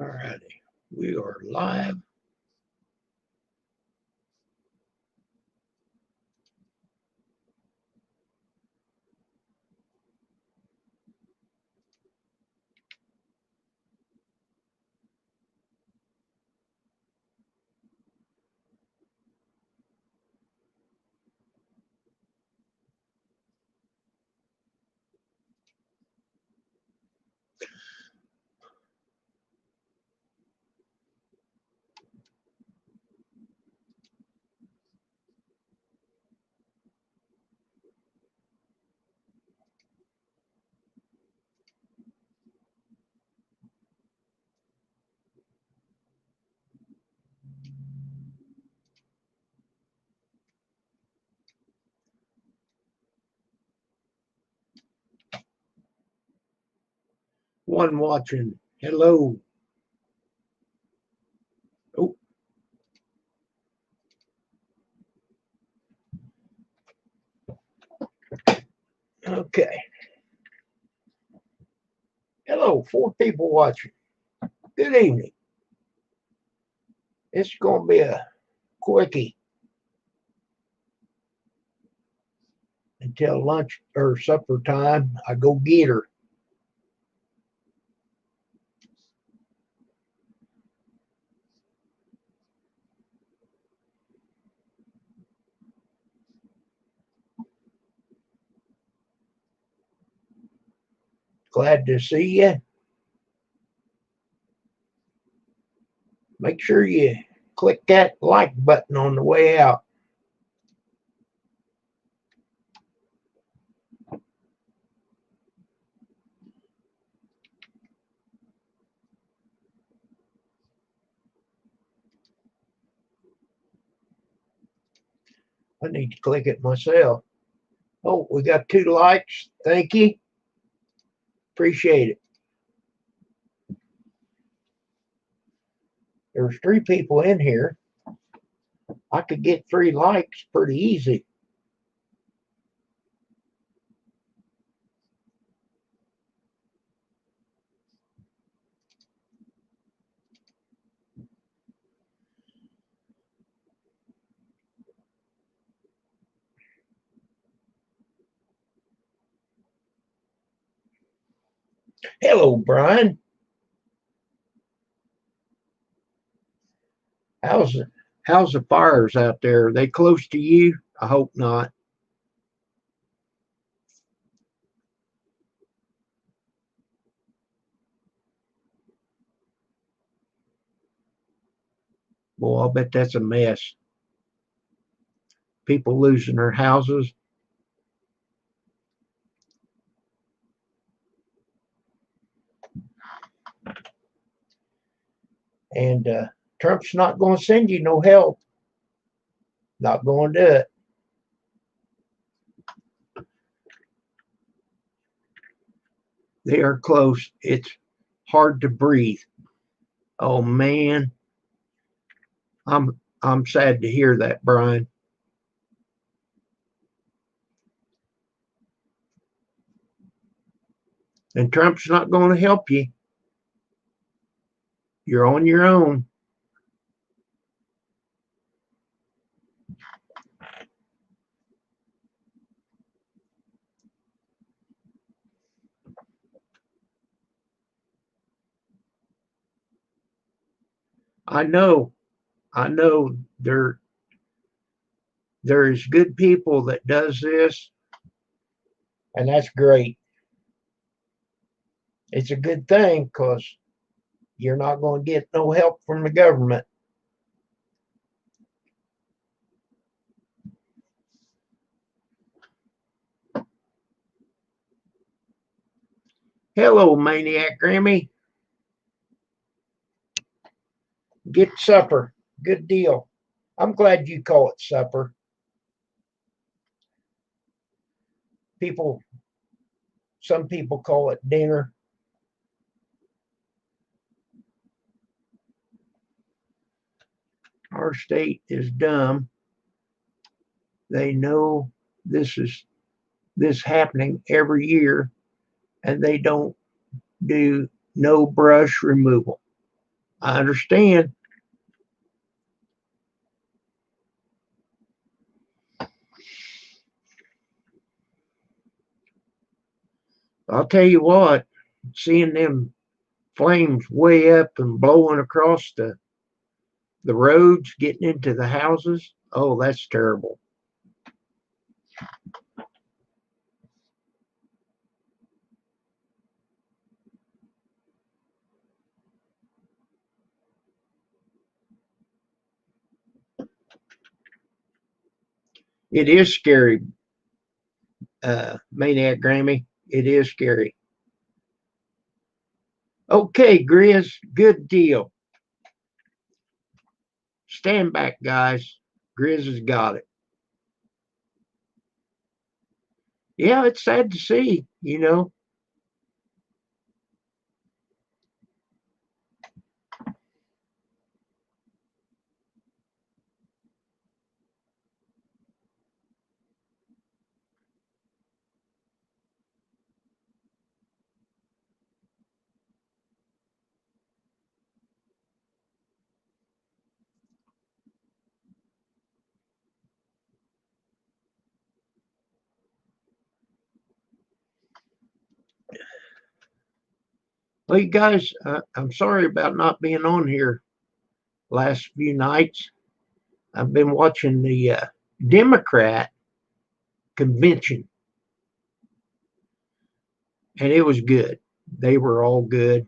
Alrighty, we are live. One watching. Hello. Oh, okay. Hello, 4 people watching. Good evening. It's going to be a quickie until lunch or supper time. I go get her. Glad to see you. Make sure you click that like button on the way out. I need to click it myself. Oh, we got 2 likes. Thank you. Appreciate it. There's 3 people in here. I could get 3 likes pretty easy. Hello, Brian. How's how's the fires out there? Are they close to you? I hope not. Boy, I'll bet that's a mess. People losing their houses. And Trump's not going to send you no help. Not going to do it. They are close. It's hard to breathe. Oh man, I'm sad to hear that, Brian. And Trump's not going to help you. You're on your own. I know. I know there's good people that does this, and that's great. It's a good thing because you're not going to get no help from the government. Hello, Maniac Grammy. Get supper. Good deal. I'm glad you call it supper. People, some people call it dinner. Our state is dumb. They know this happening every year, and they don't do no brush removal. I understand. I'll tell you what, seeing them flames way up and blowing across the roads, getting into the houses, oh, that's terrible. It is scary, Maniac Grammy. It is scary. Okay, Grizz, good deal. Stand back, guys. Grizz has got it. Yeah, it's sad to see, you know. Well, you guys, I'm sorry about not being on here last few nights. I've been watching the Democrat convention, and it was good. They were all good.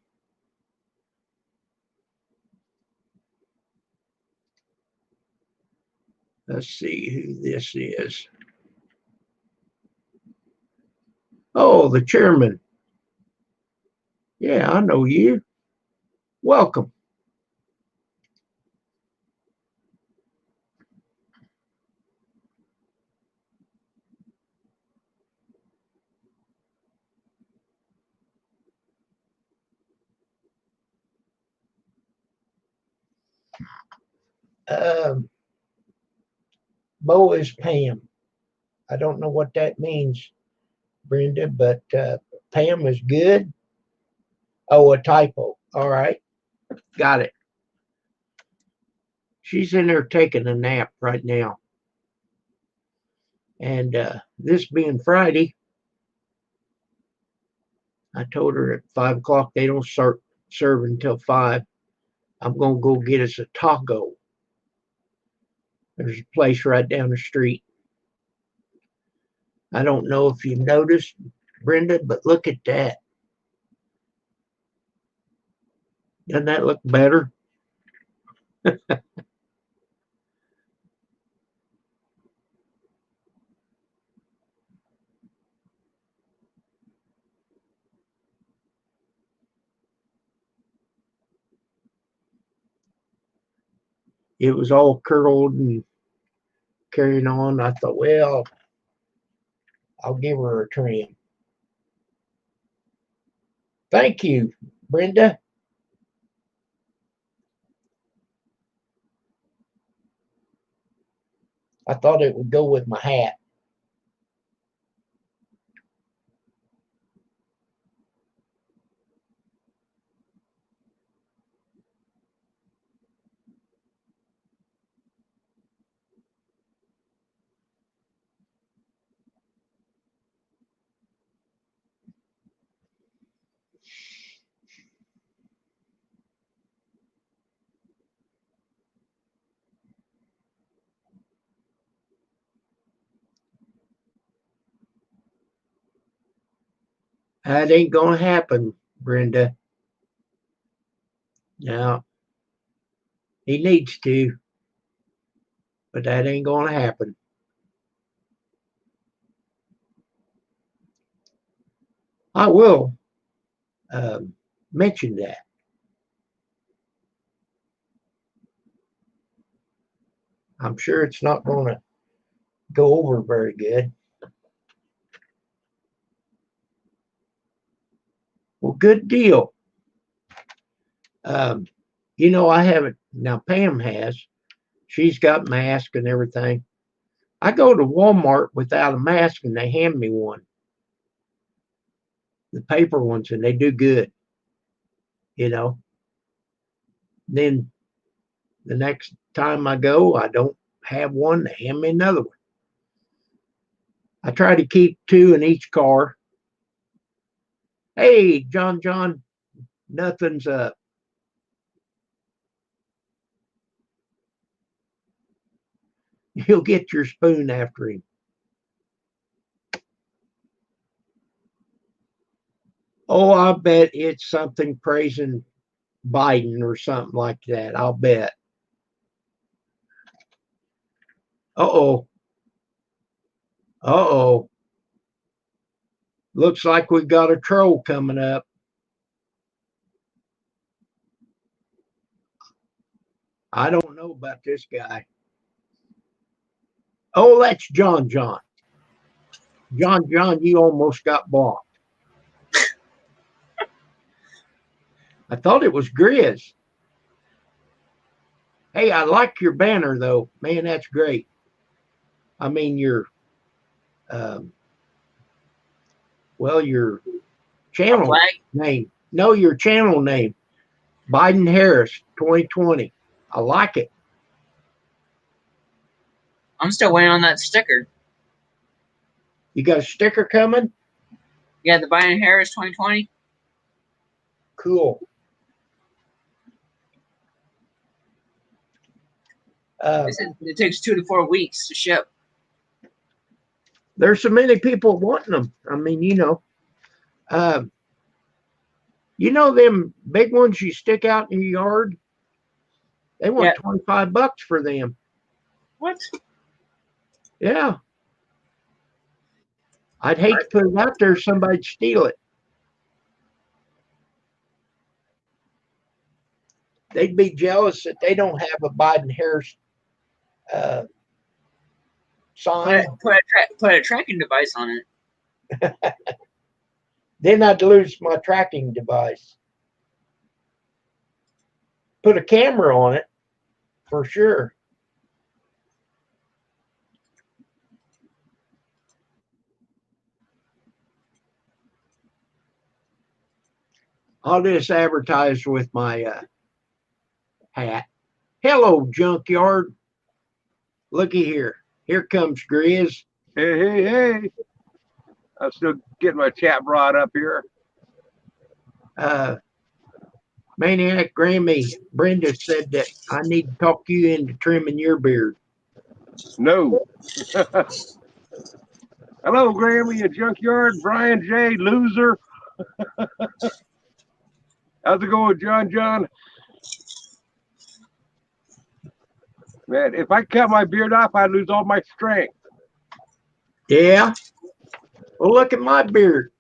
Let's see who this is. Oh, the chairman. Yeah, I know you. Welcome. Um, Bo is Pam. I don't know what that means, Brenda, but Pam is good. Oh, a typo. All right. Got it. She's in there taking a nap right now. And this being Friday, I told her at 5 o'clock they don't start serving until 5. I'm going to go get us a taco. There's a place right down the street. I don't know if you noticed, Brenda, but look at that. Doesn't that look better? It was all curled and carrying on. I thought, well, I'll give her a trim. Thank you, Brenda. I thought it would go with my hat. That ain't going to happen, Brenda. Now, he needs to, but that ain't going to happen. I will mention that. I'm sure it's not going to go over very good. Well, good deal. Um, you know, I haven't, now Pam has. She's got mask and everything. I go to Walmart without a mask and they hand me one, the paper ones, and they do good, you know. Then the next time I go, I don't have one. They hand me another one. I try to keep 2 in each car. Hey, John, nothing's up. He'll get your spoon after him. Oh, I bet it's something praising Biden or something like that. I'll bet. Uh-oh. Uh-oh. Looks like we've got a troll coming up. I don't know about this guy. Oh, that's John. John, you almost got blocked. I thought it was Grizz. Hey, I like your banner, though. Man, that's great. I mean, your your channel name. No, your channel name. Biden Harris 2020. I like it. I'm still waiting on that sticker. You got a sticker coming? Yeah, the Biden Harris 2020. Cool. It takes 2 to 4 weeks to ship. There's so many people wanting them. I mean, them big ones you stick out in your yard. They want $25 for them. What? Yeah. I'd hate to put it out there, somebody'd steal it. They'd be jealous that they don't have a Biden Harris sign. Put a tracking device on it. Then I'd lose my tracking device. Put a camera on it for sure. I'll just advertise with my hat. Hello, junkyard. Looky here. Here comes Grizz. Hey. I'm still getting my chat brought up here. Maniac Grammy, Brenda said that I need to talk you into trimming your beard. No. Hello, Grammy, a junkyard. Brian J. Loser. How's it going, John? Man, if I cut my beard off, I'd lose all my strength. Yeah. Well, look at my beard.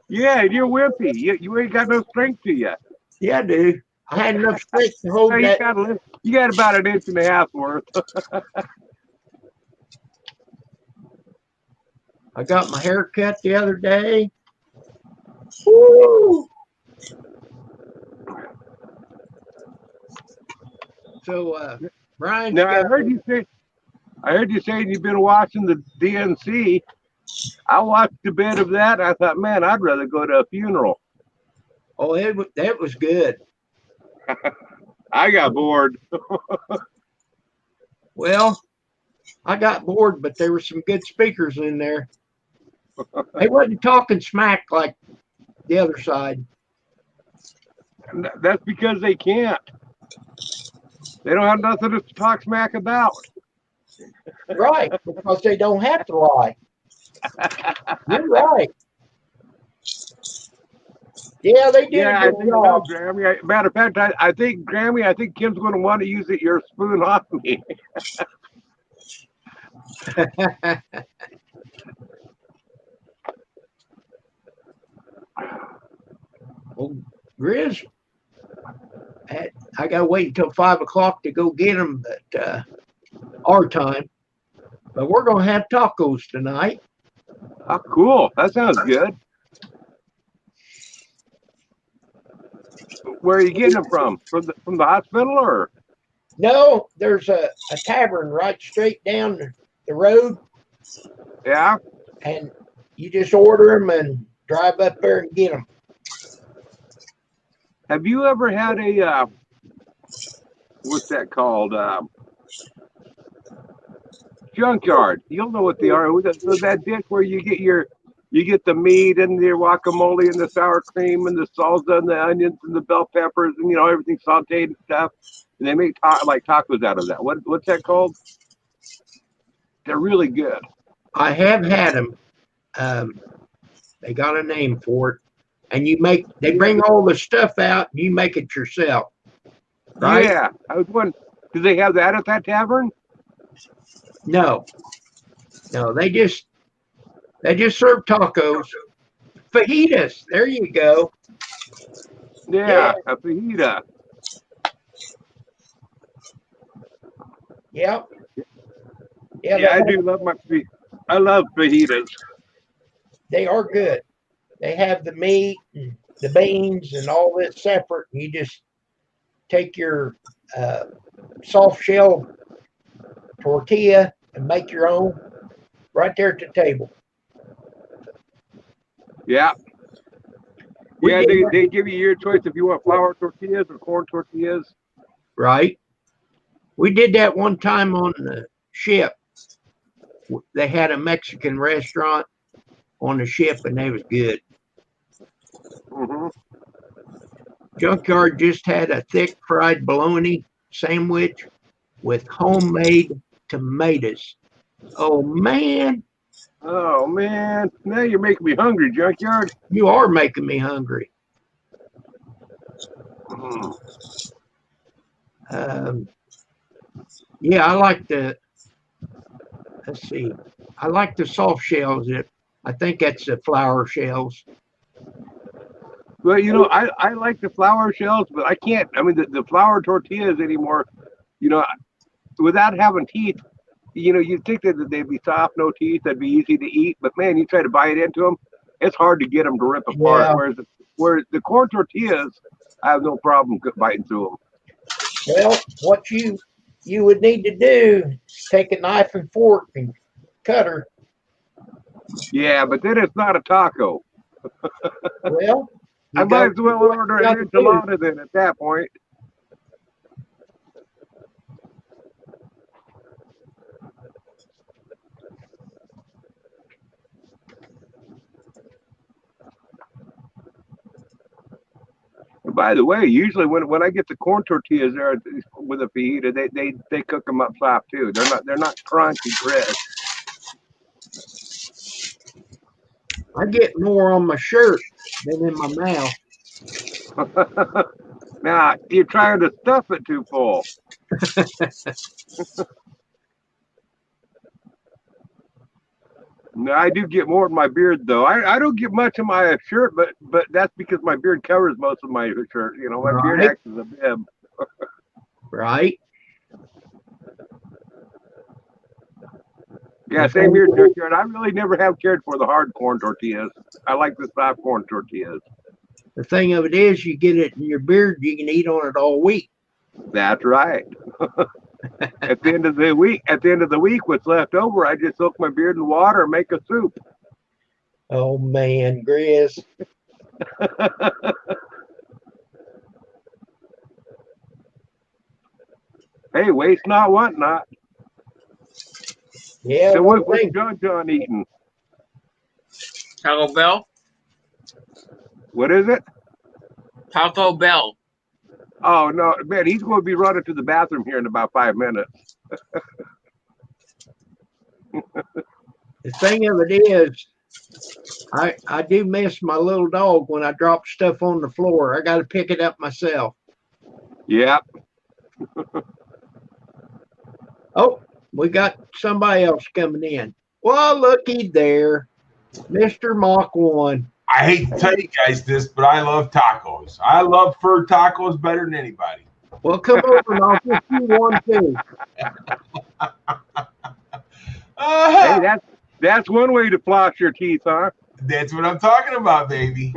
Yeah, you're wimpy. You ain't got no strength to you. Yeah, dude. I had enough strength to hold that. You got about 1.5 inches worth. I got my hair cut the other day. Woo! So, Brian. Now I heard you saying you've been watching the DNC. I watched a bit of that. I thought, man, I'd rather go to a funeral. Oh, that was good. I got bored. Well, I got bored, but there were some good speakers in there. They wasn't talking smack like the other side. That's because they can't. They don't have nothing to talk smack about. Right, because they don't have to lie. You're right. Yeah, they did. Yeah, I think so, Grammy. Matter of fact, I think Grammy. I think Kim's going to want to use your spoon off me. Well, Grizz, I got to wait until 5 o'clock to go get them at our time. But we're going to have tacos tonight. Oh, cool. That sounds good. Where are you getting them from? From the hospital or? No, there's a tavern right straight down the road. Yeah. And you just order them and drive up there and get them. Have you ever had a what's that called? Junkyard. You'll know what they are. So that dish where you get the meat and your guacamole and the sour cream and the salsa and the onions and the bell peppers and everything sauteed and stuff. And they make like tacos out of that. What's that called? They're really good. I have had them. They got a name for it, and they bring all the stuff out, and you make it yourself. Right? Yeah, I was wondering, do they have that at that tavern? No, they just serve tacos, fajitas. There you go. Yeah, a fajita. Yep. Yeah, I do love I love fajitas. They are good. They have the meat and the beans and all this separate. You just take your soft shell tortilla and make your own right there at the table. Yeah. Yeah, they give you your choice if you want flour tortillas or corn tortillas. Right. We did that one time on the ship. They had a Mexican restaurant on the ship, and they was good. Mm-hmm. Junkyard just had a thick fried bologna sandwich with homemade tomatoes. Oh, man. Oh, man. Now you're making me hungry, Junkyard. You are making me hungry. Yeah, I like let's see. I like the soft shells. I think that's the flour shells. Well, I like the flour shells, but I can't. I mean, the flour tortillas anymore, without having teeth, you'd think that they'd be soft, no teeth, that'd be easy to eat. But man, you try to bite into them, it's hard to get them to rip apart. Yeah. Whereas the corn tortillas, I have no problem biting through them. Well, what you would need to do is take a knife and fork and cut her. Yeah, but then it's not a taco. Well, I might as well order an enchilada then at that point. By the way, usually when I get the corn tortillas there with a fajita, they cook them up soft too. They're not crunchy crisp. I get more on my shirt than in my mouth. Now you're trying to stuff it too full. No, I do get more in my beard though. I don't get much in my shirt, but that's because my beard covers most of my shirt. My beard acts as a bib. Right. Yeah, same here, Junkyard. I really never have cared for the hard corn tortillas. I like the soft corn tortillas. The thing of it is, you get it in your beard, you can eat on it all week. That's right. At the end of the week, what's left over, I just soak my beard in water and make a soup. Oh man, Grizz. Hey, waste not, want not. Yeah. So what's John eating? Taco Bell. What is it? Taco Bell. Oh no, man, he's going to be running to the bathroom here in about 5 minutes. The thing of it is, I do miss my little dog when I drop stuff on the floor. I got to pick it up myself. Yep. Oh, we got somebody else coming in. Well, looky there, Mr. Mach 1. I hate to tell you guys this, but I love tacos. I love fur tacos better than anybody. Well, come over and I'll get you one too. Hey, that's one way to floss your teeth, huh? That's what I'm talking about, baby.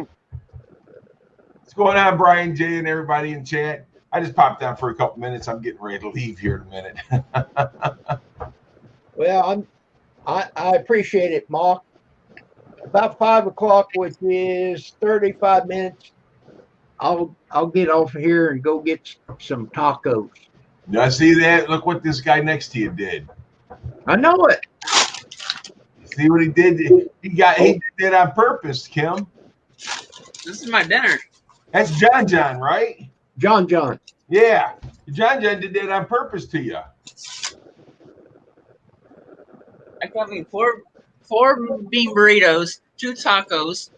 What's going on, Brian J. and everybody in chat? I just popped down for a couple minutes. I'm getting ready to leave here in a minute. Well, I appreciate it, Mach. About 5 o'clock, which is 35 minutes, I'll get off here and go get some tacos. Now see that? Look what this guy next to you did. I know it. See what he did? He did that on purpose, Kim. This is my dinner. That's John, right? John. Yeah. John did that on purpose to you. I got me four bean burritos, 2 tacos.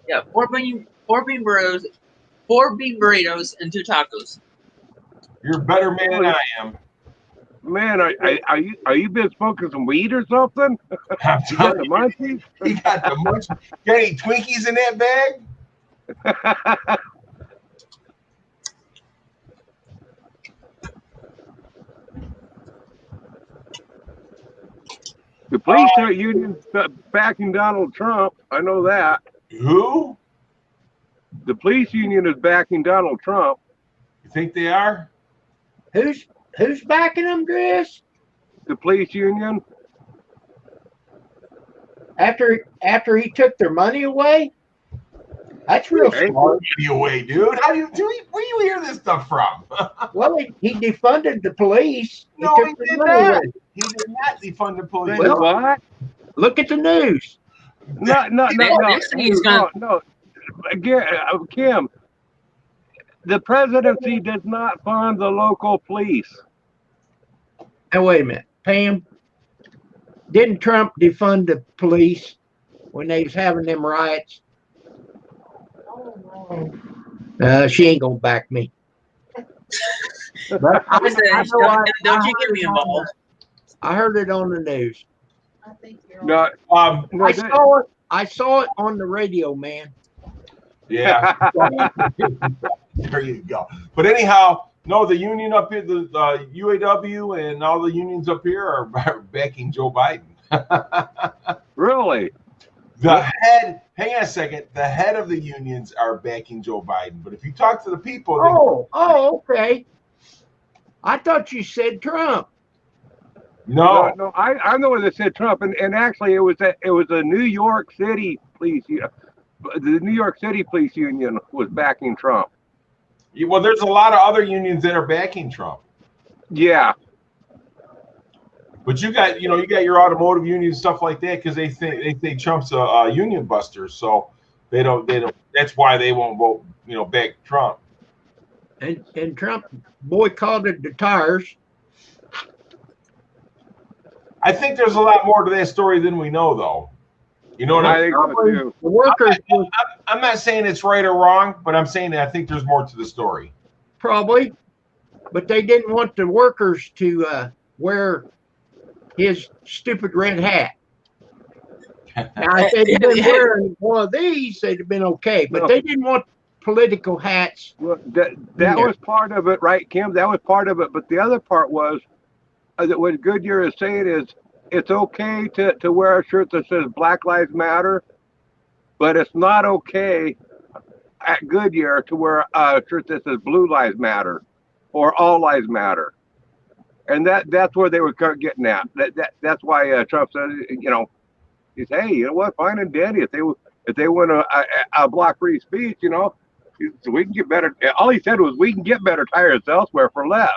Yeah, four bean burritos, 4 bean burritos, and 2 tacos. You're a better man than I am. Man, are you been smoking some weed or something? I'm You got telling the you, munchies? he got the munch. Got any Twinkies in that bag? The police union backing Donald Trump. I know that. Who? The police union is backing Donald Trump. You think they are? Who's backing him, Chris? The police union. After he took their money away? That's real Hey. smart. Give you away, dude. How do you where you hear this stuff from? Well, he defunded the police. No, took he their did money not. away. He did not defund the police. Well, What? Look at the news. No. Next thing he's gonna- No. Again, Kim, the presidency does not fund the local police. Now wait a minute, Pam. Didn't Trump defund the police when they was having them riots? She ain't gonna back me. But I said, don't you get me involved. I heard it on the news. I think you're No, no, I saw it on the radio, man. Yeah. There you go. But anyhow, no, the union up here, the UAW and all the unions up here are backing Joe Biden. Really? Hang on a second, the head of the unions are backing Joe Biden. But if you talk to the people, Okay. I thought you said Trump. no. No, I know where they said Trump, and actually it was a New York City police. The New York City police union was backing Trump. Well, there's a lot of other unions that are backing Trump. Yeah. But you got your automotive union stuff like that because they think Trump's a union buster, so they don't. That's why they won't vote. Back Trump. And Trump boycotted the tires. I think there's a lot more to that story than we know, though. You know what I I think so too. The workers I'm not saying it's right or wrong, but I'm saying that I think there's more to the story. probably, but they didn't want the workers to wear his stupid red hat. Now, if they'd been wearing one of these, they'd have been okay. But No. they didn't want political hats. Well, that was part of it, right, Kim? That was part of it. But the other part was that what Goodyear is saying is it's okay to wear a shirt that says Black Lives Matter, but it's not okay at Goodyear to wear a shirt that says Blue Lives Matter or All Lives Matter. And that's where they were getting at. That's why Trump said, he said, hey, you know what, fine and dandy. If they want a block free speech, we can get better. All he said was we can get better tires elsewhere for less.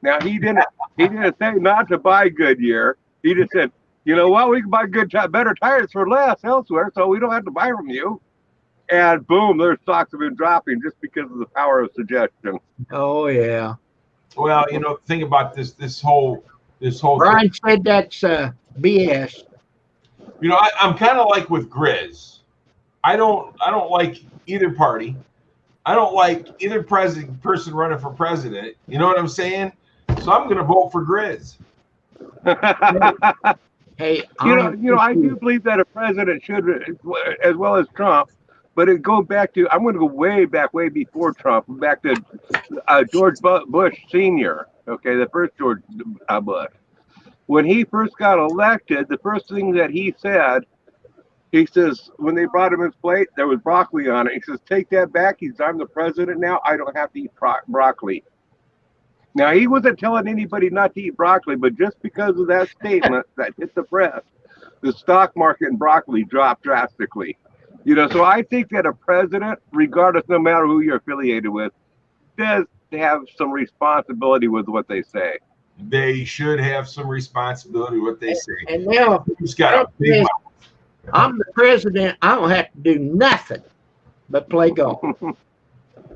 Now he didn't say not to buy Goodyear. He just said, you know what, we can buy better tires for less elsewhere, so we don't have to buy from you. And boom, their stocks have been dropping just because of the power of suggestion. Oh yeah. Well, think about this whole Brian said that's BS. I'm kind of like with Grizz. I don't like either party. I don't like either person running for president. You know what I'm saying? So I'm going to vote for Grizz. Hey, I do believe that a president should, as well as Trump, but it goes back to, I'm going to go way before Trump, back to George Bush Sr., okay, the first George Bush. When he first got elected, the first thing that he said, he says, when they brought him his plate, there was broccoli on it. He says, take that back. I'm the president now. I don't have to eat broccoli. Now, he wasn't telling anybody not to eat broccoli, but just because of that statement that hit the press, the stock market in broccoli dropped drastically. You know, so I think that a president, regardless, no matter who you're affiliated with, does have some responsibility with what they say. They should have some responsibility what they say. And now He's got a Trump big says, mouth. I'm the president. I don't have to do nothing but play golf.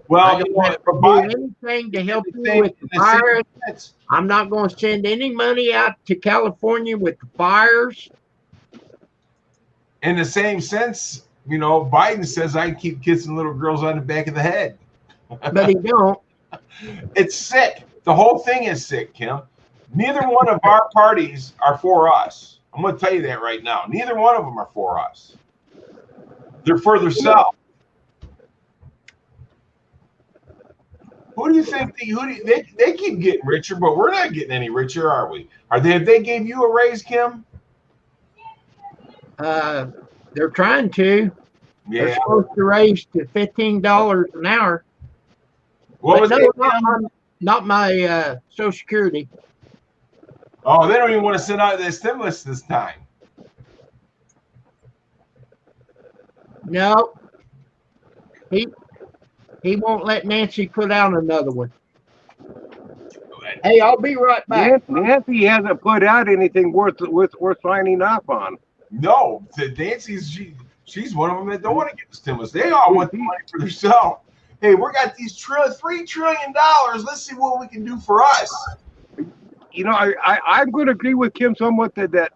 Well, I you don't know, have for to do Biden, anything to help in you the same- with the in the same fires. sense, I'm not going to send any money out to California with the fires. in the same sense, you know, Biden says I keep kissing little girls on the back of the head. But he don't. It's sick. The whole thing is sick, Kim. Neither one of our parties are for us. I'm going to tell you that right now. Neither one of them are for us. They're for themselves. Who do you think they keep getting richer, but we're not getting any richer, are we? If they gave you a raise, Kim? They're trying to. They're Yeah. supposed to raise to $15 an hour. What was But it? no, not my Social Security. Oh, they don't even want to send out their stimulus this time. No. He won't let Nancy put out another one. Hey, I'll be right back. Nancy hasn't put out anything worth signing up on. No, Nancy's she's one of them that don't want to get the stimulus. They all want the money for themselves. Hey, we got these $3 trillion. Let's see what we can do for us. You know, I'm going to agree with Kim somewhat that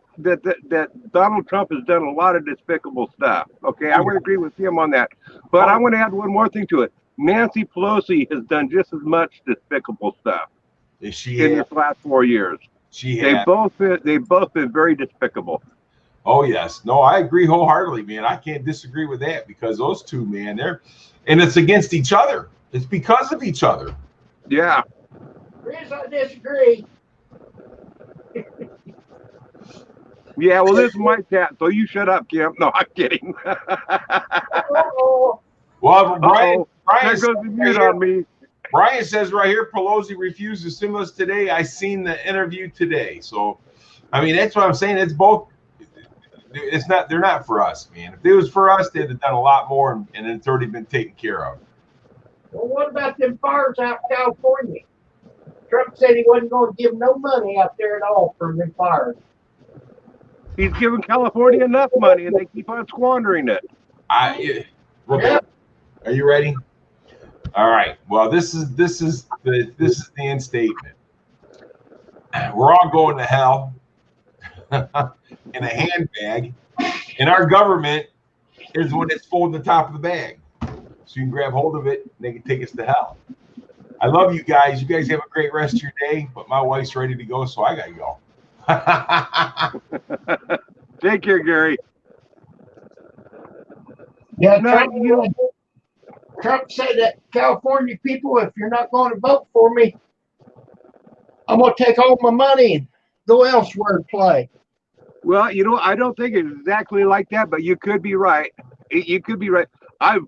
Donald Trump has done a lot of despicable stuff. Okay, I would agree with him on that. But I want to add one more thing to it. Nancy Pelosi has done just as much despicable stuff in this last 4 years. They've both been very despicable. Oh yes, no, I agree wholeheartedly, man. I can't disagree with that because those two, man, and it's against each other. It's because of each other. Yeah. Chris, I disagree. Yeah, well, this is my chat, so you shut up, Kim. No, I'm kidding. Well, Brian there goes the mute on me. Brian says right here, Pelosi refused the stimulus today. I seen the interview today. So, I mean, that's what I'm saying. It's both. It's not. They're not for us, man. If it was for us, they'd have done a lot more, and it's already been taken care of. Well, what about them fires out in California? Trump said he wasn't going to give no money out there at all for them fires. He's giving California enough money, and they keep on squandering it. Are you ready? All right. Well, this is the end statement. We're all going to hell in a handbag, and our government is the one that's folding the top of the bag, so you can grab hold of it and they can take us to hell. I love you guys. You guys have a great rest of your day, but my wife's ready to go, so I gotta go. Take care, Gary. Yeah, Trump said that California people, if you're not going to vote for me, I'm going to take all my money and go elsewhere to play. Well, you know, I don't think it's exactly like that, but you could be right. You could be right.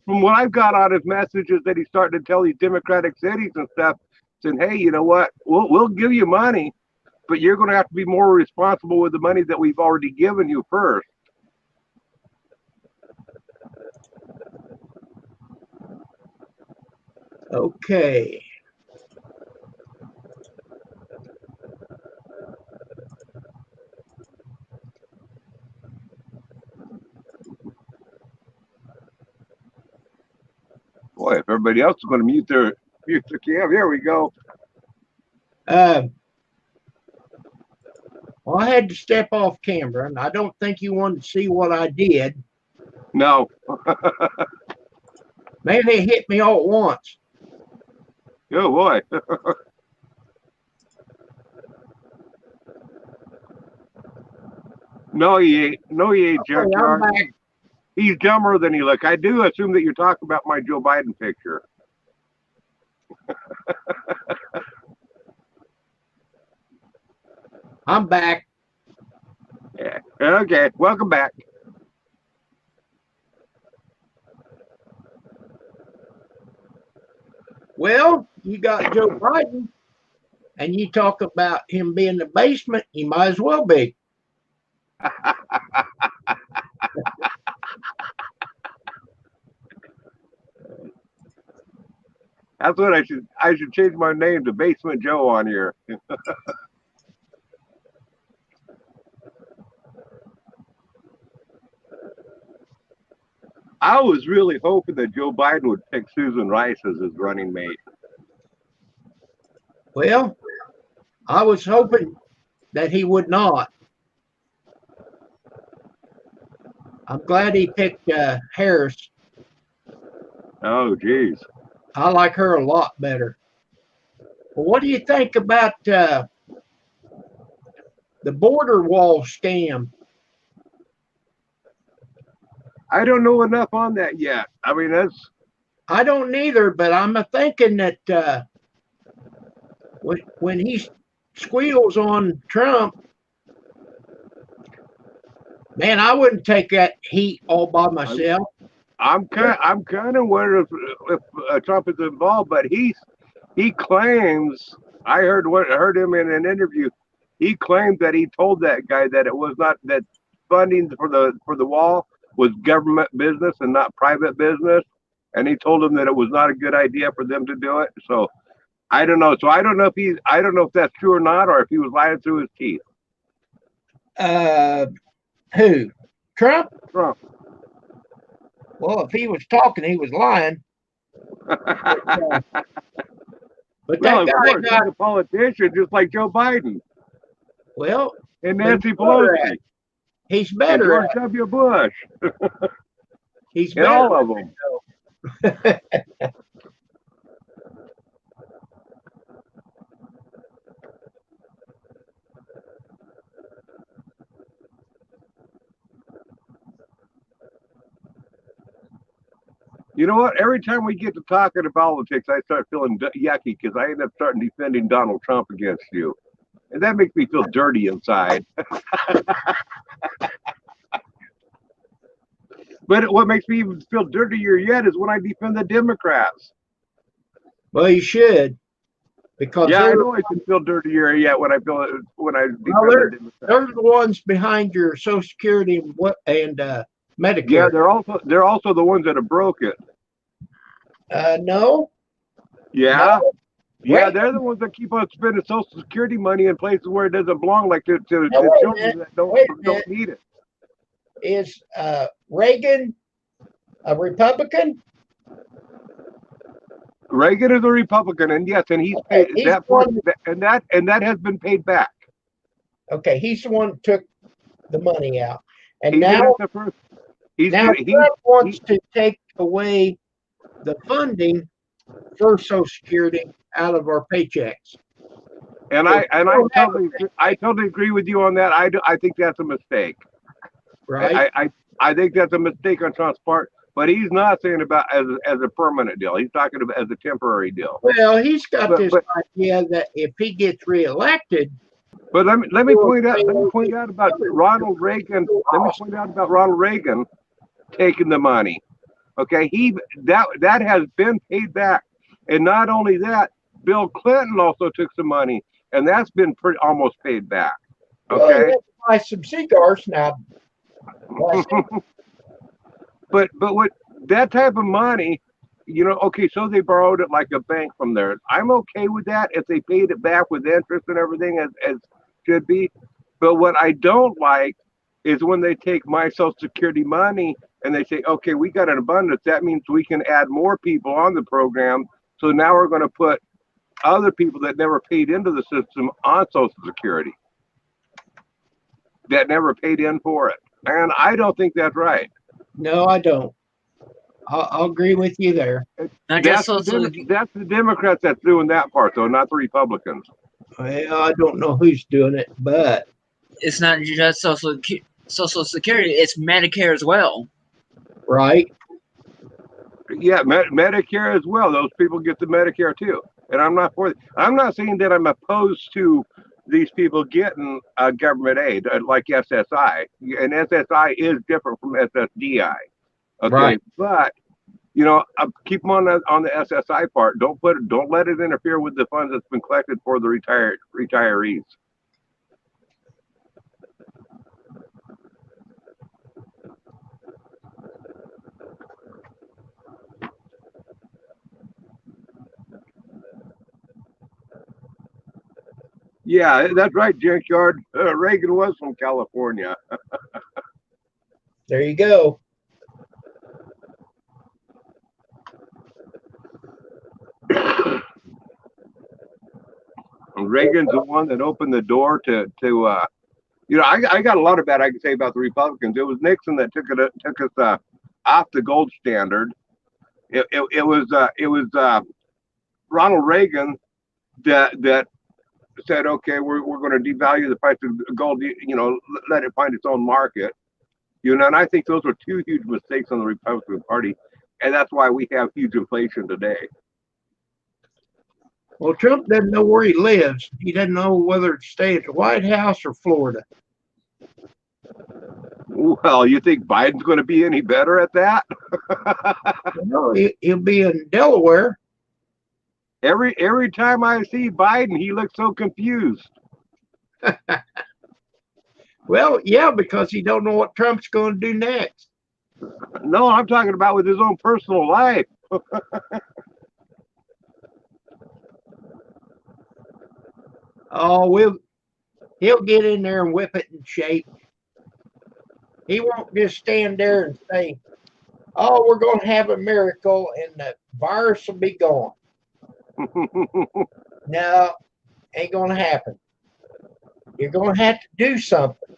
From what I've got on his messages that he's starting to tell these Democratic cities and stuff, saying, hey, you know what? We'll give you money, but you're going to have to be more responsible with the money that we've already given you first. Okay. Boy, if everybody else is going to mute their cam, here we go. Well, I had to step off camera, and I don't think you wanted to see what I did. No. Maybe it hit me all at once. Oh, boy. No, he ain't. No, he ain't, Junkyard. He's dumber than he look. I do assume that you're talking about my Joe Biden picture. I'm back. Yeah. Okay, welcome back. Well, you got Joe Biden, and you talk about him being in the basement, he might as well be. That's what I should change my name to Basement Joe on here. I was really hoping that Joe Biden would pick Susan Rice as his running mate. Well, I was hoping that he would not. I'm glad he picked Harris. Oh, geez. I like her a lot better. Well, what do you think about the border wall scam? I don't know enough on that yet. I mean, that's I don't either, but I'm thinking that when he squeals on Trump, man, I wouldn't take that heat all by myself. I'm kind of wondering if Trump is involved, but he claims I heard him in an interview. He claimed that he told that guy that it was not that funding for the wall was government business and not private business, and he told him that it was not a good idea for them to do it. So I don't know. So I don't know if that's true or not, or if he was lying through his teeth. Who? Trump? Trump. Well, if he was talking, he was lying. But Well, that of guy course, got, he's a politician just like Joe Biden well, and Nancy Pelosi he's and better George at it. W. Bush He's and better all at of them. it. You know what? Every time we get to talking to politics, I start feeling yucky because I end up starting defending Donald Trump against you. And that makes me feel dirty inside. But what makes me even feel dirtier yet is when I defend the Democrats. Well, you should, because Yeah, I they're, know I can feel dirtier yet when I defend they're, the Democrats. they're the ones behind your Social Security and Medicare. Yeah, they're also the ones that have broke it. No. Yeah. No. Yeah, Wait. they're the ones that keep on spending Social Security money in places where it doesn't belong, like to Now, wait a children minute. that Wait a don't need it. Is Reagan a Republican? Reagan is a Republican, and yes, and he's paid He's that the one, and that has been paid back. okay, he's the one that took the money out. And He did now, it the first. He's Trump wants to take away the funding for Social Security out of our paychecks. and I totally agree with you on that. I think that's a mistake. Right? I think that's a mistake on Trump's part. But he's not saying about as a permanent deal. He's talking about as a temporary deal. Well, he's got But- this but- idea that if he gets reelected, But let me point out about Ronald Reagan. Let me point out about Ronald Reagan taking the money. Okay, that has been paid back, and not only that, Bill Clinton also took some money, and that's been almost paid back. well, Okay, he had to buy some cigars now. but what that type of money, okay, so they borrowed it like a bank from there. I'm okay with that if they paid it back with interest and everything as should be. But what I don't like is when they take my Social Security money and they say, okay, we got an abundance. That means we can add more people on the program. So now we're going to put other people that never paid into the system on Social Security, that never paid in for it. And I don't think that's right. No, I don't. I'll agree with you there. Not That's just that's the Democrats that's doing that part, though, not the Republicans. Well, I don't know who's doing it, but it's not just Social Security; it's Medicare as well. right. Yeah, Medicare as well. Those people get the Medicare too. And I'm not saying that I'm opposed to these people getting government aid like SSI. And SSI is different from SSDI. Okay, Right. But keep them on the SSI part. Don't let it interfere with the funds that's been collected for the retirees. Yeah, that's right, Junkyard. Reagan was from California. There you go. Reagan's the one that opened the door to I got a lot of bad I can say about the Republicans. It was Nixon that took us off the gold standard. It was Ronald Reagan that said, okay, we're going to devalue the price of gold, let it find its own market. And I think those were two huge mistakes on the Republican Party, and that's why we have huge inflation today. Well, Trump doesn't know where he lives. He doesn't know whether to stay at the White House or Florida. Well, you think Biden's going to be any better at that? No, he'll be in Delaware. Every time I see Biden, he looks so confused. Well, yeah, because he don't know what Trump's going to do next. No, I'm talking about with his own personal life. Oh, he'll get in there and whip it in shape. He won't just stand there and say, "Oh, we're going to have a miracle and the virus will be gone." No, ain't going to happen. You're going to have to do something.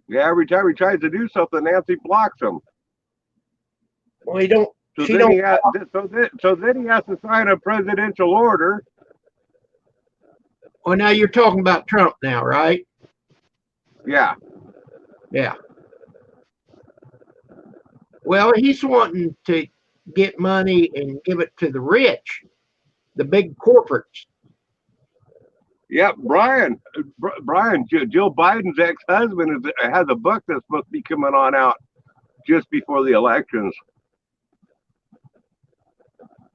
Yeah, every time he tries to do something, Nancy blocks him. Well, he don't. So She then, don't. so then he has to sign a presidential order. Well, now you're talking about Trump now, right? Yeah. Yeah. Well, he's wanting to get money and give it to the rich, the big corporates. Yeah, Brian, Jill Biden's ex-husband has a book that's supposed to be coming out just before the elections.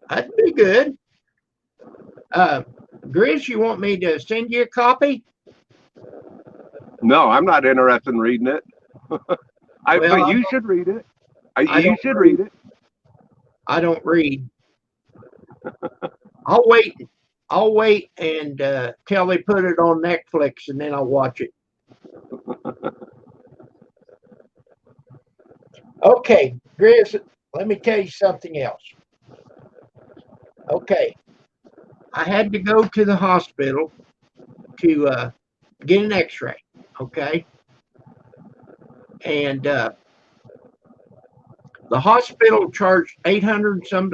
That'd be good. Grizz, you want me to send you a copy? No, I'm not interested in reading it. But you should read it. You should read it. I don't read. I'll wait and till they put it on Netflix, and then I'll watch it. Okay, Grizz, let me tell you something else. Okay, I had to go to the hospital to get an x-ray, okay? And the hospital charged $800 and some,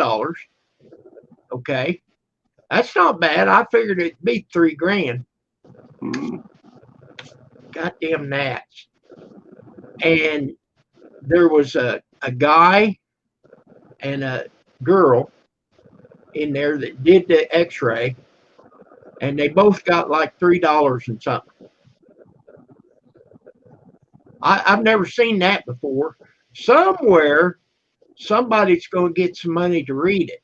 okay? That's not bad. I figured it'd be $3,000. Goddamn gnats. And there was a guy and a girl in there that did the x-ray, and they both got like $3 and something. I've never seen that before. Somewhere, somebody's going to get some money to read it.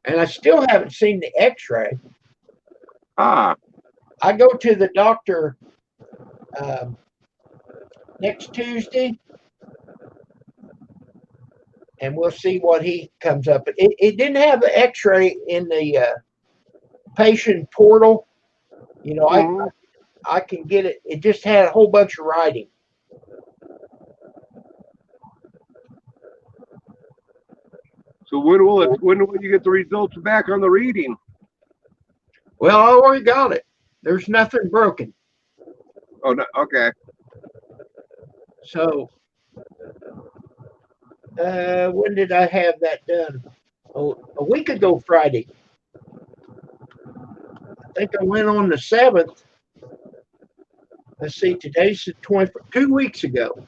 And I still haven't seen the x-ray. Ah. I go to the doctor next Tuesday, and we'll see what he comes up with. It didn't have the x-ray in the patient portal. I can get it. It just had a whole bunch of writing. So when will you get the results back on the reading? Well, I already got it. There's nothing broken. Oh, no, okay. So, when did I have that done? Oh, a week ago Friday. I think I went on the 7th. Let's see, today's the 20th. 2 weeks ago.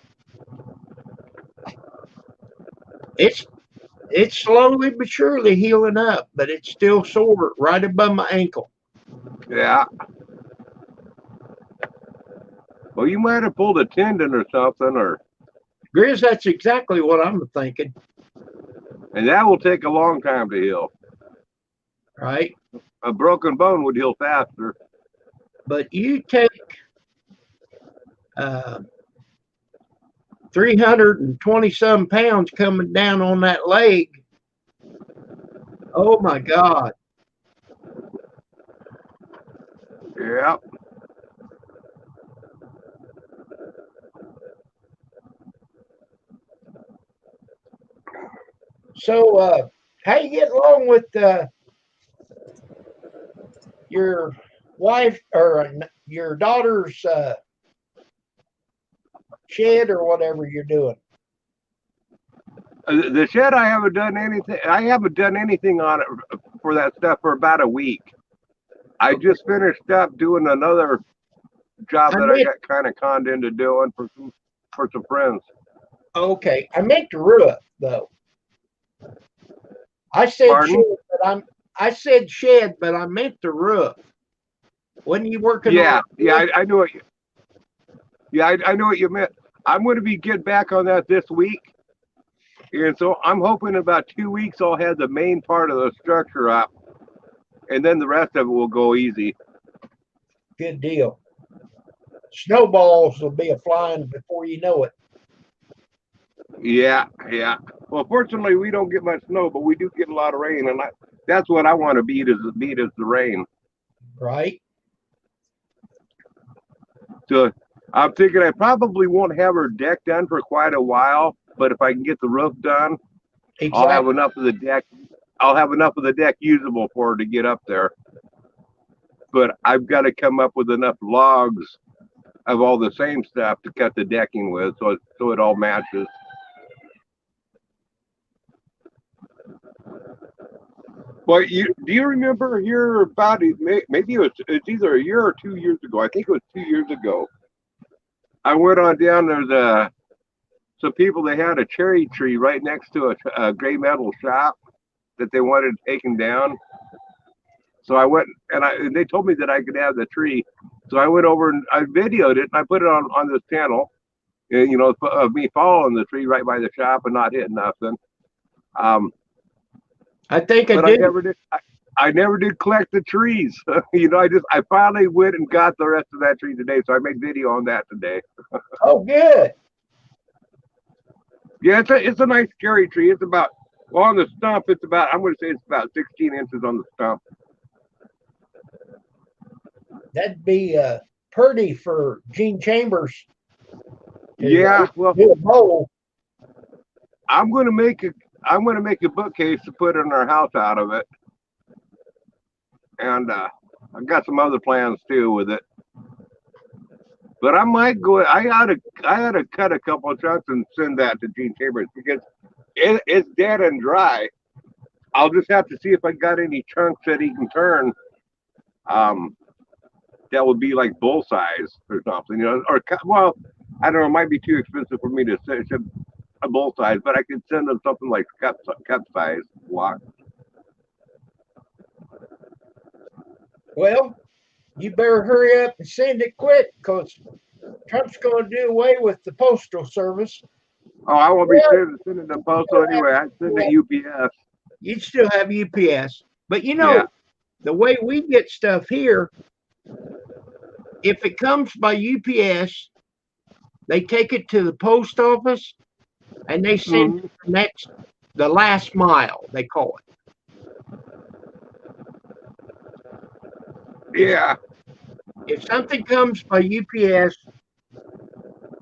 It's slowly but surely healing up, but it's still sore right above my ankle. Yeah. Well, you might have pulled a tendon or something, or. Grizz, that's exactly what I'm thinking. And that will take a long time to heal. Right? A broken bone would heal faster. But you take 320 some pounds coming down on that leg. Oh my God. Yeah. So, how you get along with your wife or your daughter's shed or whatever you're doing? The shed, I haven't done anything. I haven't done anything on it for that stuff for about a week. I just finished up doing another job that I got kind of conned into doing for some friends. Okay, I meant the roof though. I said Pardon? shed, but I said shed, but I meant the roof. When you working? Yeah, on yeah, I know what. I know what you meant. I'm going to be getting back on that this week, and so I'm hoping in about 2 weeks I'll have the main part of the structure up, and then the rest of it will go easy. Good deal. Snowballs will be a flying before you know it. Yeah, yeah. Well, fortunately, we don't get much snow, but we do get a lot of rain, and that's what I want to beat is the rain. Right. So I'm thinking I probably won't have her deck done for quite a while, but if I can get the roof done, Exactly. I'll have enough of the deck. I'll have enough of the deck usable for her to get up there. But I've got to come up with enough logs of all the same stuff to cut the decking with, so it all matches. Well, do you remember here about it? Maybe it's either a year or 2 years ago. I think it was 2 years ago. I went on down there. Some people, they had a cherry tree right next to a gray metal shop that they wanted taken down. So I went and they told me that I could have the tree. So I went over and I videoed it and I put it on this channel. And, of me following the tree right by the shop and not hitting nothing. I think I never did. I never did collect the trees. I finally went and got the rest of that tree today. So I made video on that today. Oh, good. Yeah, it's a nice cherry tree. It's about, well, on the stump, I'm going to say it's about 16 inches on the stump. That'd be pretty for Gene Chambers. Yeah, well, do a bowl. I'm going to make a bookcase to put in our house out of it. And I've got some other plans too with it. But I might go. I ought to cut a couple of chunks and send that to Gene Chambers because it's dead and dry. I'll just have to see if I got any chunks that he can turn. That would be like bull size or something, or well, I don't know. It might be too expensive for me to send a bull size, but I could send them something like cup size block. Well, you better hurry up and send it quick because Trump's going to do away with the postal service. Oh, I won't be sending the postal anyway. I send it UPS. You'd still have UPS, but the way we get stuff here, if it comes by UPS, they take it to the post office and they send it the last mile, they call it. Yeah. If something comes by UPS,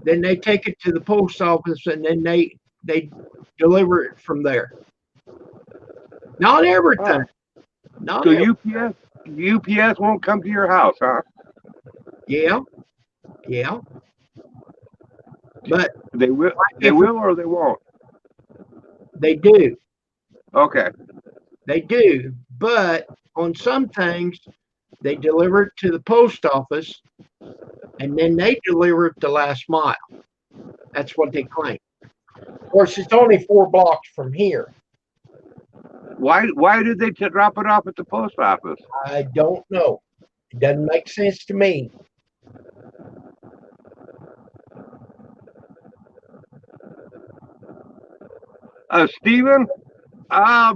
then they take it to the post office and then they deliver it from there. Not everything. So UPS won't come to your house, huh? Yeah. But they will or they won't. They do. Okay. They do, but on some things they deliver it to the post office and then they deliver it the last mile. That's what they claim. Of course, it's only 4 blocks from here. Why did they drop it off at the post office? I don't know. It doesn't make sense to me. Stephen, I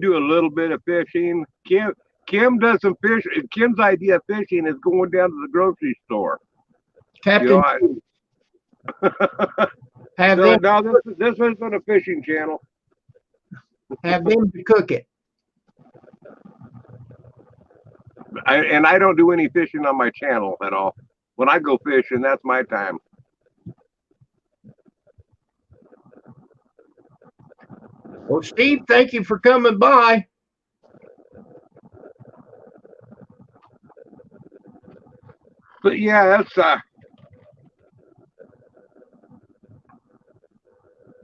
do a little bit of fishing. Kim does some fish. Kim's idea of fishing is going down to the grocery store. Captain, this isn't a fishing channel. Have them to cook it. And I don't do any fishing on my channel at all. When I go fishing, that's my time. Well, Steve, thank you for coming by. But yeah,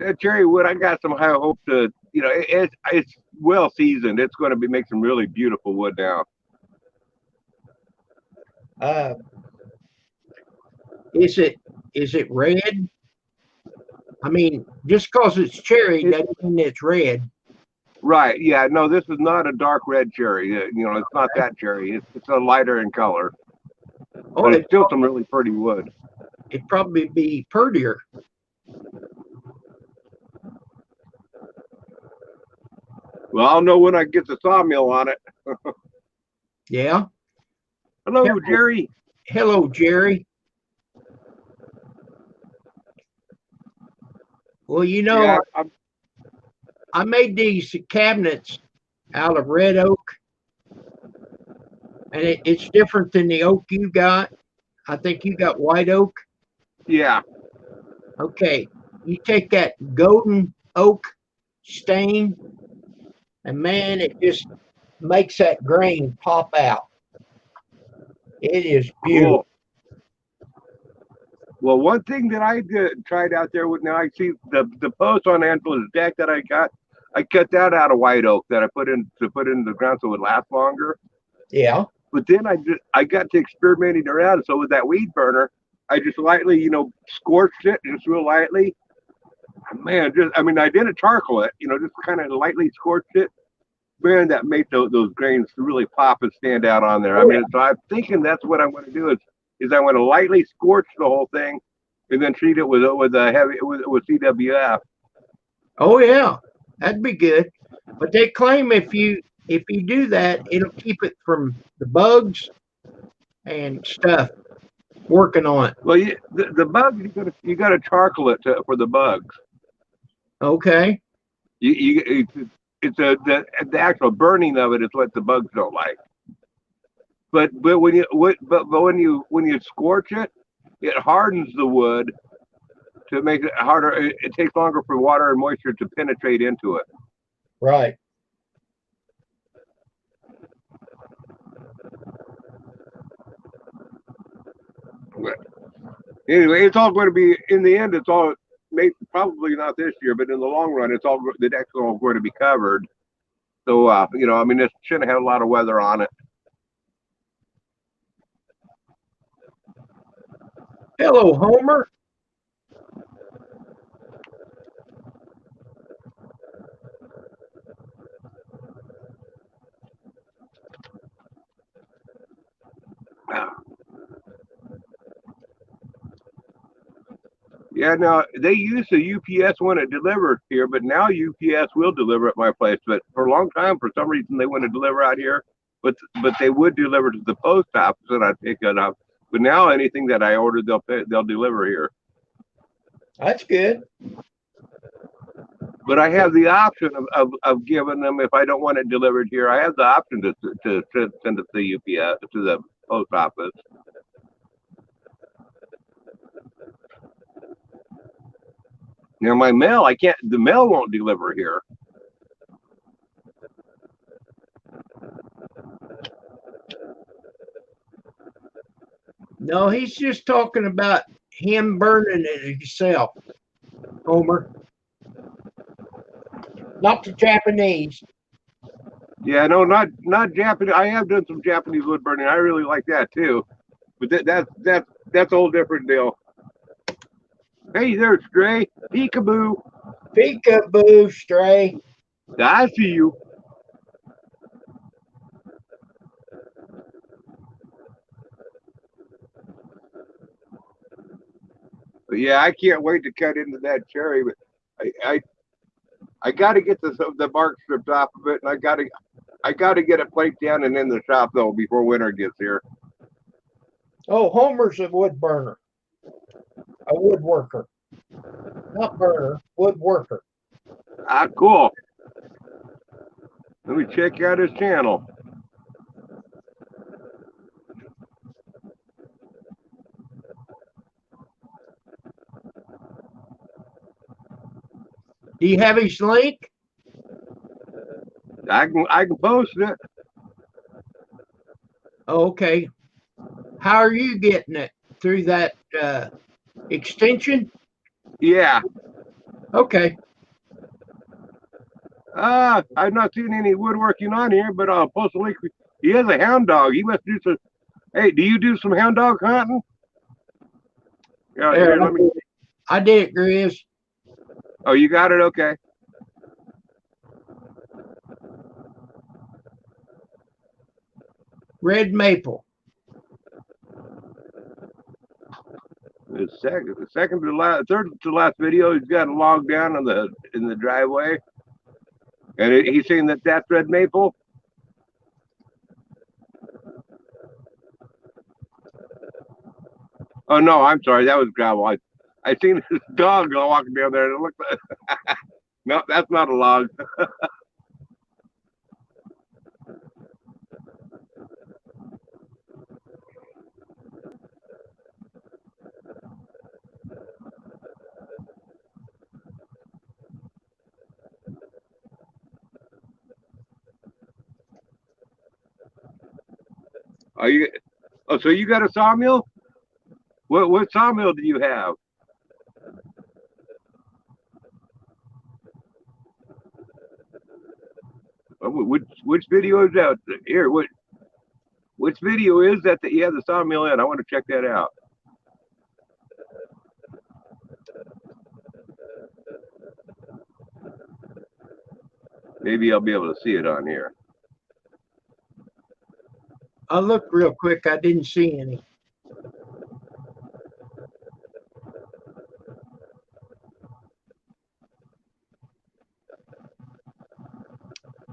that cherry wood, I got some high hope to, it's well seasoned. It's going to make some really beautiful wood now. Is it red? I mean, just because it's cherry doesn't mean it's red. Right. Yeah. No, this is not a dark red cherry. It's not that cherry. It's a lighter in color. Oh, but it's still some really pretty wood. It'd probably be prettier. Well, I'll know when I get the sawmill on it. Yeah. Hello, Hello. Jerry. Hello, Jerry. Well, Yeah, I made these cabinets out of red oak, and it's different than the oak you got. I think you got white oak. yeah. Okay, you take that golden oak stain, and man, it just makes that grain pop out. It is beautiful. Cool. Well, one thing that I tried out there with, now I see the post on Angela's deck that I got. I cut that out of white oak that I put in the ground so it would last longer. Yeah. But then I got to experimenting around. So with that weed burner, I just lightly, scorched it just real lightly. Man, I didn't charcoal it, just kind of lightly scorched it. Man, that made those grains really pop and stand out on there. So I'm thinking that's what I'm going to do is I'm going to lightly scorch the whole thing and then treat it with CWF. Oh yeah, that'd be good. But they claim if you do that, it'll keep it from the bugs and stuff working on it. Well, the bugs you got to charcoal it for the bugs. Okay. It's the actual burning of it is what the bugs don't like. But when you scorch it, it hardens the wood to make it harder. It takes longer for water and moisture to penetrate into it. Right. Anyway, it's all going to be, in the end, it's all probably not this year, but in the long run, the deck's all going to be covered. So, it shouldn't have a lot of weather on it. Hello, Homer. Yeah, now they used the UPS when it delivered here, but now UPS will deliver at my place. But for a long time, for some reason, they wouldn't deliver out here, but they would deliver to the post office and I'd pick it up. But now anything that I ordered, they'll deliver here. That's good. But I have the option of giving them, if I don't want it delivered here, I have the option to send it to the UPS, to the post office. Now my mail, the mail won't deliver here. No, he's just talking about him burning it himself, Homer. Not the Japanese. Yeah, no, not Japanese. I have done some Japanese wood burning. I really like that too. But that's a whole different deal. Hey there, Stray. Peekaboo. Peekaboo, Stray. I see you. But yeah, I can't wait to cut into that cherry. But I got to get the bark stripped off of it, and I got to get it placed down and in the shop though before winter gets here. Oh, Homer's a wood burner, a woodworker, not burner, woodworker. Ah, cool. Let me check out his channel. Do you have his link? I can post it. Okay. How are you getting it? Through that extension? Yeah. Okay. I've not seen any woodworking on here, but I'll post a link. He has a hound dog. He must do some. Hey, do you do some hound dog hunting? Yeah, There, here, let me. I did it, Grizz. Oh, you got it. Okay. Red maple. The second to the last, third to the last video, he's got a log down in the driveway, and he's saying that that's red maple. Oh no, I'm sorry, that was gravel. I seen this dog walking down there, and it looked like no, that's not a log. Are you? Oh, so you got a sawmill? What sawmill do you have? Which video is that? Here, which video is that you have the sawmill in? I want to check that out. Maybe I'll be able to see it on here. I looked real quick. I didn't see any.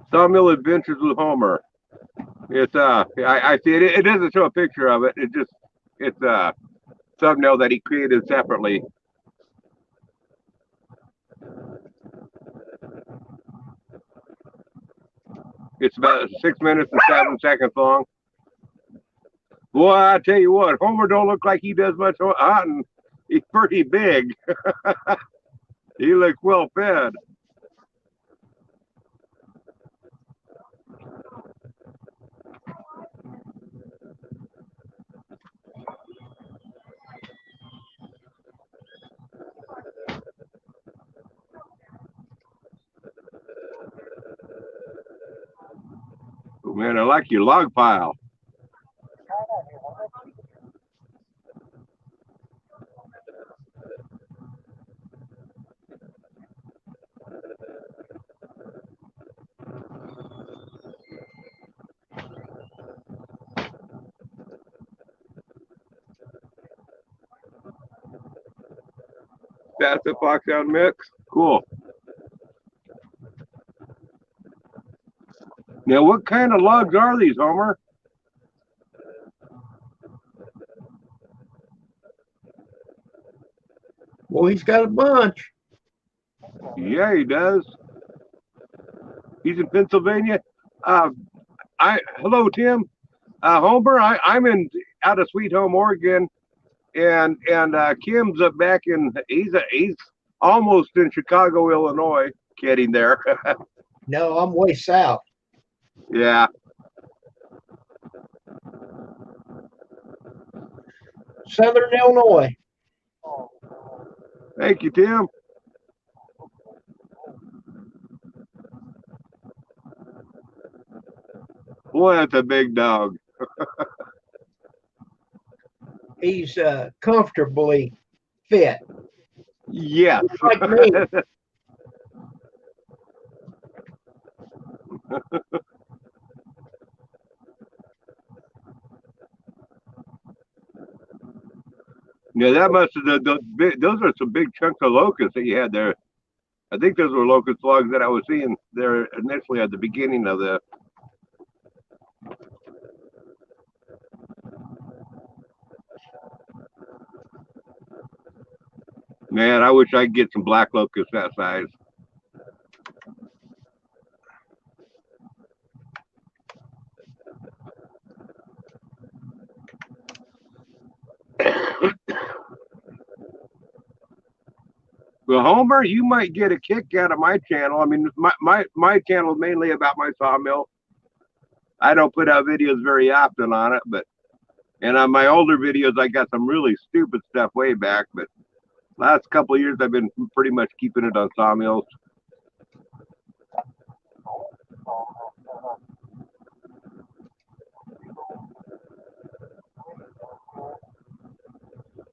Sawmill Adventures with Homer. It's I see it. It doesn't show a picture of it. It's a thumbnail that he created separately. It's about 6 minutes and 7 seconds long. Boy, I tell you what, Homer don't look like he does much hunting. He's pretty big. He looks well fed. Oh, man, I like your log pile. That's the Foxhound mix. Cool. Now, what kind of logs are these, Homer? Well, he's got a bunch. Yeah, he does. He's in Pennsylvania. Hello, Tim. Homer, I'm in out of Sweet Home, Oregon, and Kim's up back in. He's almost in Chicago, Illinois. Kidding there. No, I'm way south. Yeah. Southern Illinois. Thank you, Tim. Boy, that's a big dog. He's comfortably fit. Yes. Like me. Yeah, that must have those are some big chunks of locusts that you had there. I think those were locust logs that I was seeing there initially at the beginning of the. Man, I wish I could get some black locusts that size. Well, Homer, you might get a kick out of my channel. I mean, my channel is mainly about my sawmill. I don't put out videos very often on it, and on my older videos, I got some really stupid stuff way back. But last couple of years, I've been pretty much keeping it on sawmills.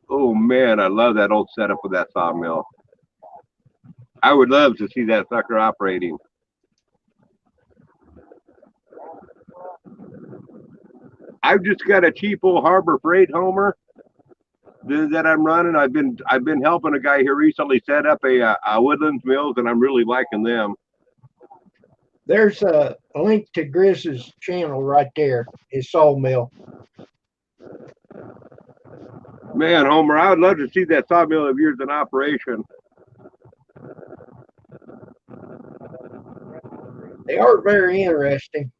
Oh man, I love that old setup with that sawmill. I would love to see that sucker operating. I've just got a cheap old Harbor Freight Homer that I'm running. I've been helping a guy here recently set up a Woodlands Mills, and I'm really liking them. There's a link to Grizz's channel right there, his sawmill. Man, Homer, I would love to see that sawmill of yours in operation. They are very interesting.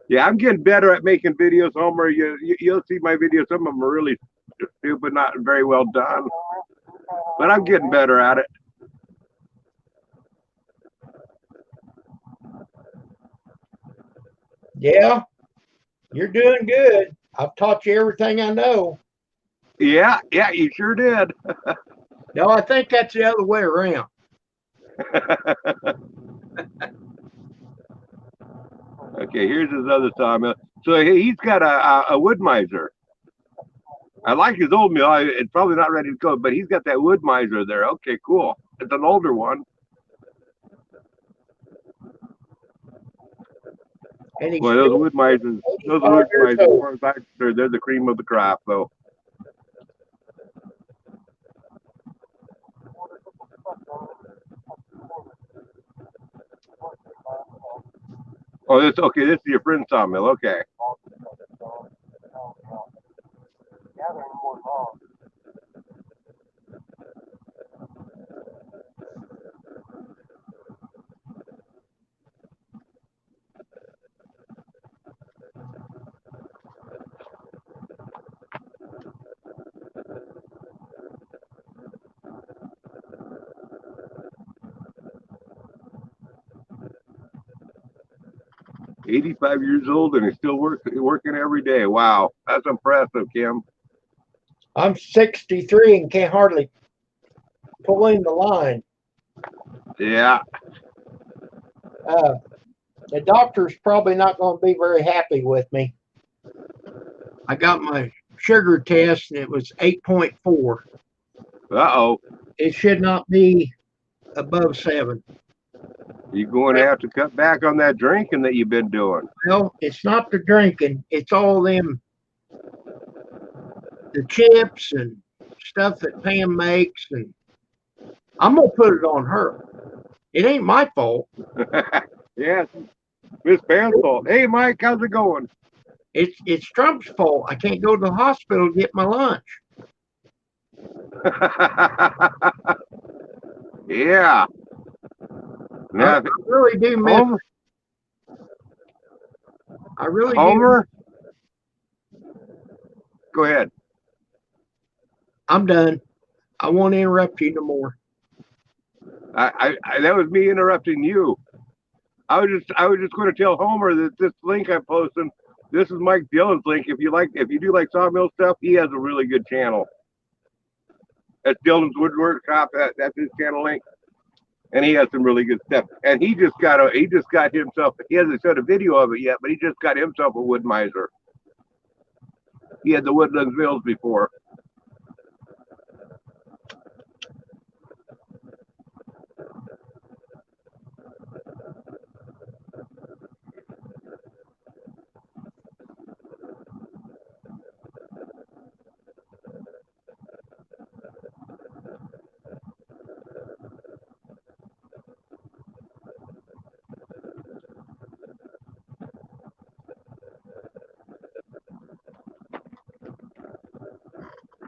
Yeah, I'm getting better at making videos, Homer. You'll see my videos. Some of them are really stupid, not very well done. But I'm getting better at it. Yeah, you're doing good. I've taught you everything I know. Yeah, you sure did. No, I think that's the other way around. Okay, here's his other sawmill. So he's got a wood miser. I like his old mill. It's probably not ready to go, but he's got that wood miser there. Okay, cool. It's an older one. And he's Well, those wood misers, they're the cream of the crop, though. Oh, this okay. This is your friend's sawmill. Okay. "85 years old and he's still working every day." Wow, that's impressive, Kim. I'm 63 and can't hardly pull in the line. Yeah. The doctor's probably not going to be very happy with me. I got my sugar test and it was 8.4. Uh-oh. It should not be above 7. You're going to have to cut back on that drinking that you've been doing. Well, it's not the drinking. It's all the chips and stuff that Pam makes. And I'm going to put it on her. It ain't my fault. Yes, Miss Pam's fault. Hey, Mike, how's it going? It's Trump's fault. I can't go to the hospital to get my lunch. Yeah. Now, I really do miss. Homer, I really Homer? Go ahead. I'm done. I won't interrupt you no more. I that was me interrupting you. I was just going to tell Homer that this link I'm posting, this is Mike Dillon's link. If you do like sawmill stuff, he has a really good channel. That's Dillon's Woodwork Shop. That's his channel link, and he has some really good stuff. And he just got himself. He hasn't showed a video of it yet, but he just got himself a wood miser. He had the Woodlands Mills before.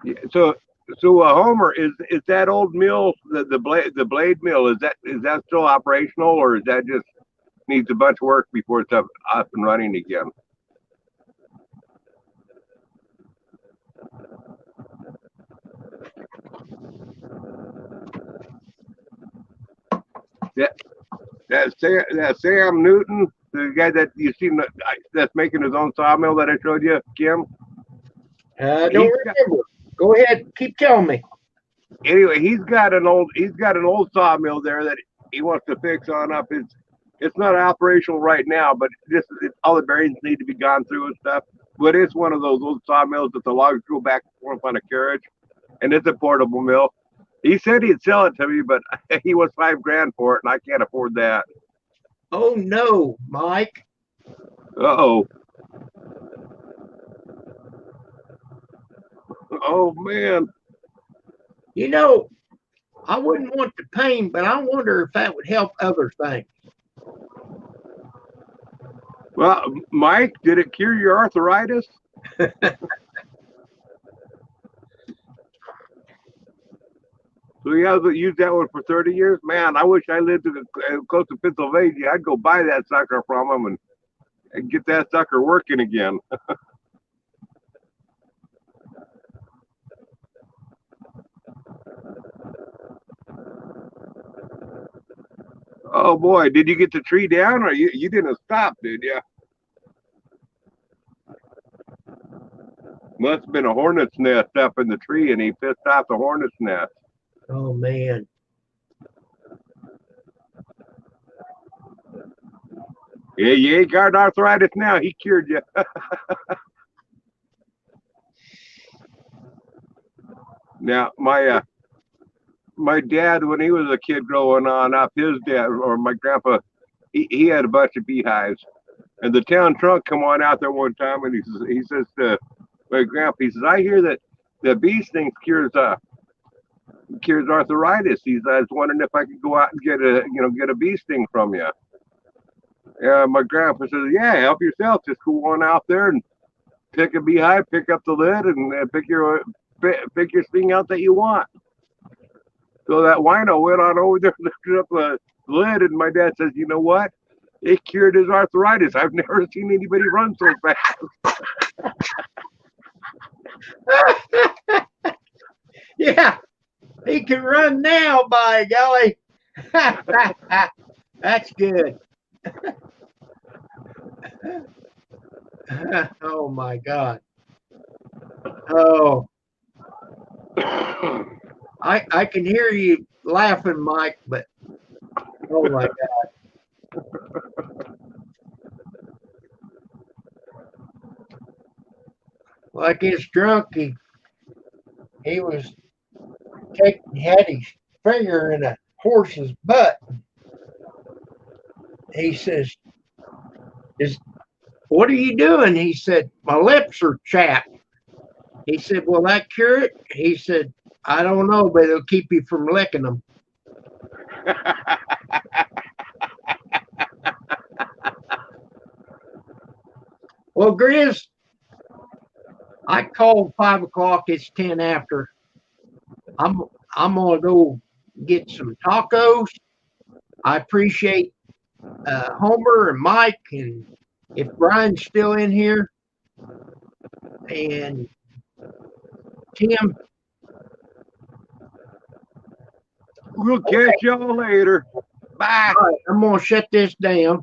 Yeah, so Homer, is that old mill, the blade mill, is that still operational, or is that just needs a bunch of work before it's up and running again? that Sam Newton, the guy that you seen that's making his own sawmill that I showed you, Kim. I don't remember. Go ahead, keep telling me. Anyway, he's got an old sawmill there that he wants to fix on up. It's not operational right now, but all the bearings need to be gone through and stuff. But it's one of those old sawmills that the logs go back and forth on a carriage, and it's a portable mill. He said he'd sell it to me, but he wants $5,000 for it, and I can't afford that. Oh no, Mike. Uh-oh. Oh man. You know, I wouldn't want the pain, but I wonder if that would help other things. Well, Mike, did it cure your arthritis? So he hasn't used that one for 30 years? Man, I wish I lived close to Pennsylvania. I'd go buy that sucker from him and get that sucker working again. Oh boy, did you get the tree down, or you didn't stop, did you? Must have been a hornet's nest up in the tree, and he pissed off the hornet's nest. Oh man. Yeah, you ain't got arthritis now. He cured you. Now, my dad, when he was a kid growing on up, his dad or my grandpa, he had a bunch of beehives, and the town trunk come on out there one time, and he says to my grandpa, he says, I hear that the bee sting cures arthritis. He says, I was wondering if I could go out and get a bee sting from you. Yeah, my grandpa says, yeah, help yourself. Just go on out there and pick a beehive, pick up the lid, and pick your sting out that you want. So that wino went on over there, lifted up the lid, and my dad says, you know what? It cured his arthritis. I've never seen anybody run so fast. Yeah, he can run now, by golly. That's good. Oh my God. Oh, I can hear you laughing, Mike, but oh my God. Like his drunk, he had his finger in a horse's butt. He says, what are you doing? He said, my lips are chapped. He said, will that cure it? He said, I don't know, but it'll keep you from licking them. Well, Grizz, I called 5 o'clock. It's 10 after. I'm gonna go get some tacos. I appreciate Homer and Mike, and if Brian's still in here, and Tim. We'll catch y'all later. Bye. All right, I'm gonna shut this down.